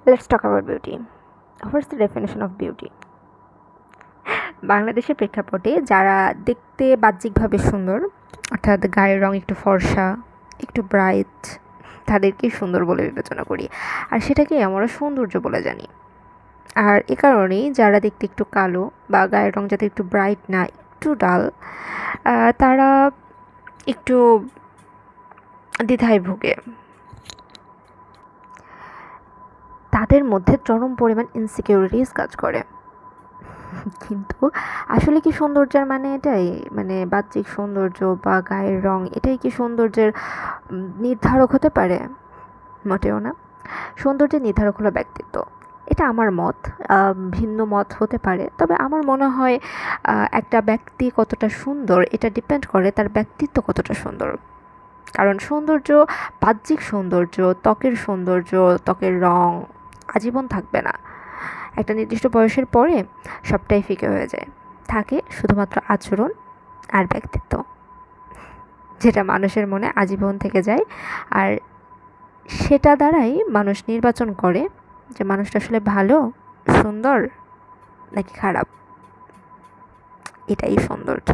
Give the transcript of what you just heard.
Let's talk about beauty. What's the definition of beauty? বাংলাদেশের প্রেক্ষাপটে যারা দেখতে বাহ্যিকভাবে সুন্দর, অর্থাৎ গায়ের রং একটু ফর্সা, একটু ব্রাইট, তাদেরকেই সুন্দর বলে বিবেচনা করি। আর সেটাকেই আমরা সৌন্দর্য বলে জানি। আর এ কারণেই যারা দেখতে একটু কালো বা গায়ের রং যাতে একটু ব্রাইট না, একটু ডাল, তারা একটু দ্বিধায় ভোগে। তাদের মধ্যে চরম পরিমাণ ইনসিকিউরিটিস কাজ করে। কিন্তু আসলে কি সৌন্দর্যের মানে এটাই? মানে বাহ্যিক সৌন্দর্য বা গায়ের রং এটাই কি সৌন্দর্যের নির্ধারক হতে পারে? মোটেও না। সৌন্দর্যের নির্ধারক হলো ব্যক্তিত্ব। এটা আমার মত। ভিন্ন মত হতে পারে। তবে আমার মনে হয় একটা ব্যক্তি কতটা সুন্দর এটা ডিপেন্ড করে তার ব্যক্তিত্ব কতটা সুন্দর। কারণ সৌন্দর্য, বাহ্যিক সৌন্দর্য, ত্বকের রং আজীবন থাকবে না। একটা নির্দিষ্ট বয়সের পরে সবটাই ফিকে হয়ে যায়। থাকে শুধুমাত্র আচরণ আর ব্যক্তিত্ব, যেটা মানুষের মনে আজীবন থেকে যায়। আর সেটা দ্বারাই মানুষ নির্বাচন করে যে মানুষটা আসলে ভালো, সুন্দর নাকি খারাপ। এটাই সৌন্দর্য।